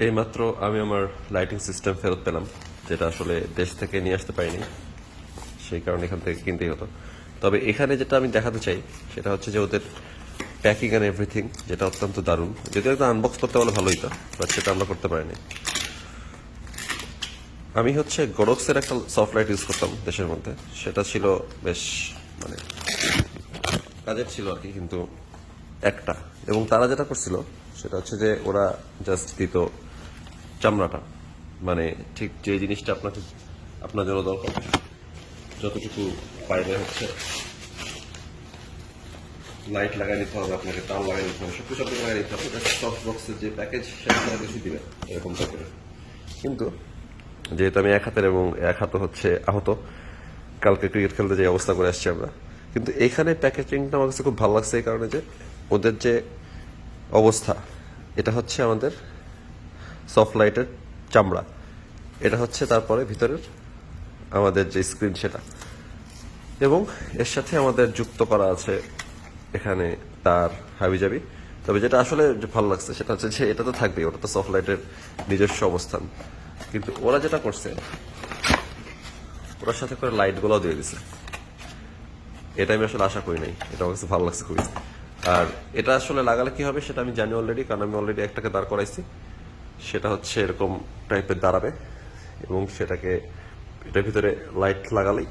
এইমাত্র আমি আমার লাইটিং সিস্টেম ফেরত পেলাম, যেটা আসলে দেশ থেকে নিয়ে আসতে পারিনি, সেই কারণে এখান থেকে কিনতেই হতো। তবে এখানে যেটা আমি দেখাতে চাই সেটা হচ্ছে যে ওদের প্যাকিং অ্যান্ড এভরিথিং, যেটা অত্যন্ত দারুণ। যদিও একটা আনবক্স করতে পারলে ভালোই হতো, বাট সেটা আমরা করতে পারিনি। আমি হচ্ছে গোরক্সের একটা সফট লাইট ইউজ করতাম দেশের মধ্যে, সেটা ছিল বেশ মানে কাজের ছিল আর কি, কিন্তু একটা। এবং তারা যেটা করছিল সেটা হচ্ছে যে ওরা জাস্ট দিত চামড়াটা, মানে ঠিক যে জিনিসটা আপনাকে আপনার জন্য দরকার, যতটুকু পাইলে হচ্ছে লাইট লাগাই নিতে হবে, আপনাকে তার লাগাই নিতে হবে, সবকিছু আপনাকে লাগাই নিতে হবে, জাস্ট সফট বক্সের যে প্যাকেজ সেটা তারা বেশি দিবে এরকম টাইপের। কিন্তু যেহেতু আমি এক হাতের এবং এক হাতে হচ্ছে আহত, কালকে ক্রিকেট খেলতে যে অবস্থা করে আসছি আমরা, কিন্তু এইখানে প্যাকেজিংটা আমার কাছে খুব ভালো লাগছে এই কারণে যে ওদের যে অবস্থা, এটা হচ্ছে আমাদের সফট লাইটের চামড়া, এটা হচ্ছে তারপরে ভিতরের আমাদের যে স্ক্রিন সেটা, এবং এর সাথে আমাদের যুক্ত করা আছে এখানে তার হাবিজাবি। তবে যেটা আসলে ভালো লাগছে সেটা হচ্ছে যে এটা তো থাকবেই, ওটা তো সফট লাইটের নিজস্ব অবস্থান, কিন্তু ওরা যেটা করছে ওরার সাথে করে লাইটগুলোও দিয়ে দিছে। এটা আমি আসলে আশা করি নাই, এটা আমার কাছে ভালো লাগছে খুবই। আর এটা আসলে লাগালে কি হবে সেটা আমি জানি অলরেডি, কারণ আমি অলরেডি একটাকে দাঁড় করাইছি। সেটা হচ্ছে এরকম টাইপের দাঁড়াবে, এবং সেটাকে এটার ভিতরে লাইট লাগালেই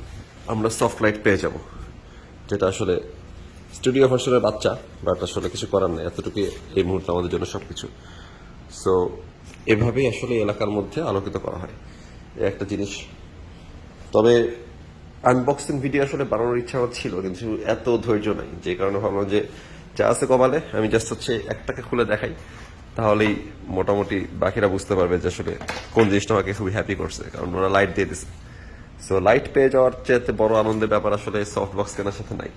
আমরা সফট লাইট পেয়ে যাব, যেটা আসলে স্টুডিও ভার্সনের বাচ্চা, বাট আসলে কিছু করার নেই, এতটুকু এই মুহূর্তে আমাদের জন্য সবকিছু। সো এভাবেই আসলে এলাকার মধ্যে আলোকিত করা হয় এই একটা জিনিস। তবে আনবক্সিং ভিডিও আসলে বানানোর ইচ্ছা আমার ছিল, কিন্তু এত ধৈর্য নাই, যে কারণে ভাবলাম যে যা আছে কমালে আমি জাস্ট হচ্ছে একটাকে খুলে দেখাই, তাহলেই মোটামুটি বাকিরা বুঝতে পারবে যে আসলে কোন জিনিসটা আমাকে খুবই হ্যাপি করছে, কারণ ওরা লাইট দিয়ে দিছে। সো লাইট পেয়ে যাওয়ার চেয়ে বড় আনন্দের ব্যাপার আসলে সফট বক্স কেনার সাথে নাই।